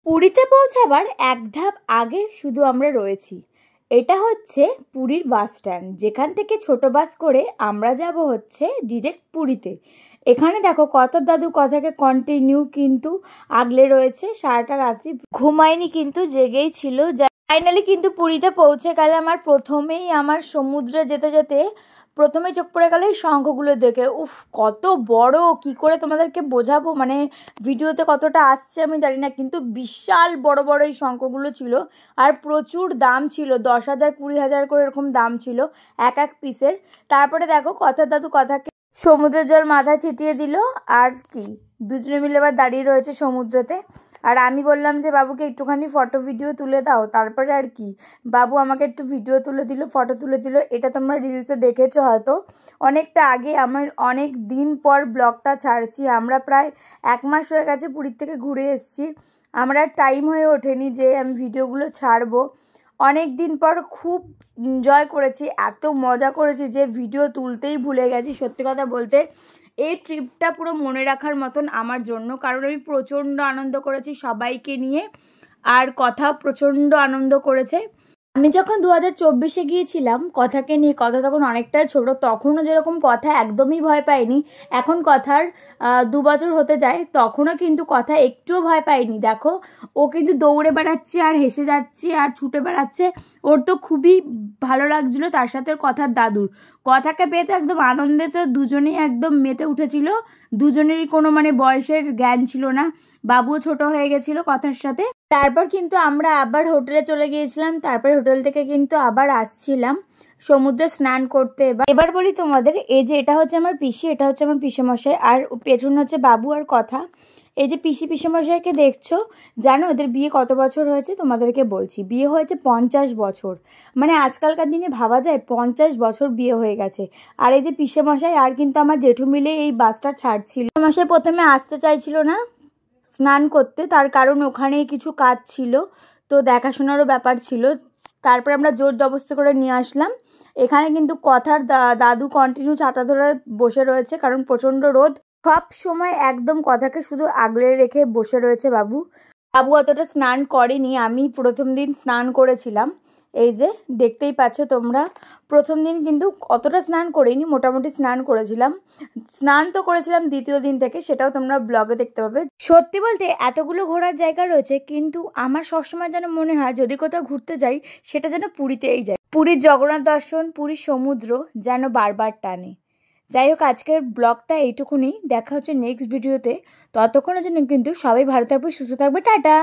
পুরীতে পৌঁছাবার এক ধাপ আগে শুধু আমরা রয়েছি। এটা হচ্ছে পুরীর বাস স্ট্যান্ড, যেখান থেকে ছোট বাস করে আমরা যাব হচ্ছে ডিরেক্ট পুরীতে। এখানে দেখো কথার দাদু কথাকে কন্টিনিউ কিন্তু আগলে রয়েছে, সারাটা রাত্রি ঘুমায়নি, কিন্তু জেগেই ছিল। ফাইনালি কিন্তু পুরীতে পৌঁছে গেলে আমার সমুদ্রে যেতে যেতে প্রথমে চোখ পড়ে গেল এই শঙ্খগুলো দেখে। উফ, কত বড়! কি করে তোমাদেরকে বোঝাবো, মানে ভিডিওতে কতটা আসছে আমি জানি না, কিন্তু বিশাল বড় বড় এই শঙ্খগুলো ছিল। আর প্রচুর দাম ছিল, 10,000 20,000 করে এরকম দাম ছিল এক এক পিসের। তারপরে দেখো কথার দাদু কথাকে সমুদ্রের জল মাথা ছিটিয়ে দিল, আর কি দুজনে মিলে এবার দাঁড়িয়ে রয়েছে সমুদ্রেতে। আর আমি বললাম যে বাবুকে একটুখানি ফটো ভিডিও তুলে দাও, তারপরে আর কি বাবু আমাকে একটু ভিডিও তুলে দিল, ফটো তুলে দিল। এটা তোমরা রিলসে দেখেছো হয়তো, অনেকটা আগে, আমার অনেক দিন পর ব্লগটা ছাড়ছি। আমরা প্রায় 1 মাস হয়ে গেছে পুরীর থেকে ঘুরে এসেছি, আমরা টাইম হয়ে ওঠেনি যে আমি ভিডিওগুলো ছাড়বো। অনেক দিন পর খুব এনজয় করেছি, এত মজা করেছি যে ভিডিও তুলতেই ভুলে গেছি। সত্যি কথা বলতে এই ট্রিপটা পুরো মনে রাখার মতন আমার জন্য, কারণ আমি প্রচণ্ড আনন্দ করেছি সবাইকে নিয়ে, আর কথা প্রচণ্ড আনন্দ করেছে। আমি যখন 2024-এ গিয়েছিলাম কথাকে নিয়ে, কথা তখন অনেকটাই ছোট, তখনও যেরকম কথা একদমই ভয় পাইনি। এখন কথার 2 বছর হতে যায়, তখনও কিন্তু কথা একটুও ভয় পাইনি। দেখো ও কিন্তু দৌড়ে বেড়াচ্ছে আর হেসে যাচ্ছে আর ছুটে বেড়াচ্ছে, ওর তো খুবই ভালো লাগছিল। তার সাথে ওর কথার দাদুর কথাকে পেয়ে তো একদম আনন্দে তো দুজনেই একদম মেতে উঠেছিল। দুজনেরই কোনো মানে বয়সের জ্ঞান ছিল না, বাবুও ছোট হয়ে গেছিল কথার সাথে। তারপর কিন্তু আমরা আবার হোটেলে চলে গিয়েছিলাম, তারপর হোটেল থেকে কিন্তু আবার আসছিলাম সমুদ্রে স্নান করতে। এবার বলি তোমাদের, এই যে এটা হচ্ছে আমার পিসি, এটা হচ্ছে আমার পিসেমশাই, আর পেছনে হচ্ছে বাবু আর কথা। এই যে পিসেমশাইকে দেখছো, জানো ওদের বিয়ে কত বছর হয়েছে? তোমাদেরকে বলছি, বিয়ে হয়েছে 50 বছর। মানে আজকালকার দিনে ভাবা যায় 50 বছর বিয়ে হয়ে গেছে। আর এই যে পিসেমশাই আর কিন্তু আমার জেঠু মিলে এই বাসটা ছাড়ছিল। মশাই প্রথমে আসতে চাইছিল না স্নান করতে, তার কারণ ওখানে কিছু কাজ ছিল, তো দেখাশোনারও ব্যাপার ছিল। তারপরে আমরা জোর জবরদস্তি করে নিয়ে আসলাম। এখানে কিন্তু কথার দাদু কন্টিনিউ ছাতা ধরে বসে রয়েছে, কারণ প্রচণ্ড রোদ। সব সময় একদম কথাকে শুধু আগলে রেখে বসে রয়েছে বাবু। বাবু অতটা স্নান করেনি, আমি প্রথম দিন স্নান করেছিলাম। এই যে দেখতেই পাচ্ছ তোমরা, প্রথম দিন কিন্তু অতটা স্নান করিনি, মোটামুটি স্নান করেছিলাম। স্নান তো করেছিলাম দ্বিতীয় দিন থেকে, সেটাও তোমরা ব্লগে দেখতে পাবে। সত্যি বলতে এতগুলো ঘোরার জায়গা রয়েছে, কিন্তু আমার সবসময় যেন মনে হয় যদি কোথাও ঘুরতে যাই সেটা যেন পুরীতেই যাই। পুরীর জগন্নাথ দর্শন, পুরীর সমুদ্র যেন বারবার টানে। যাই হোক, আজকের ব্লগটা এইটুকুনি, দেখা হচ্ছে নেক্সট ভিডিওতে। ততক্ষণের জন্য কিন্তু সবাই ভালো থাকবে, সুস্থ থাকবে, টাটা।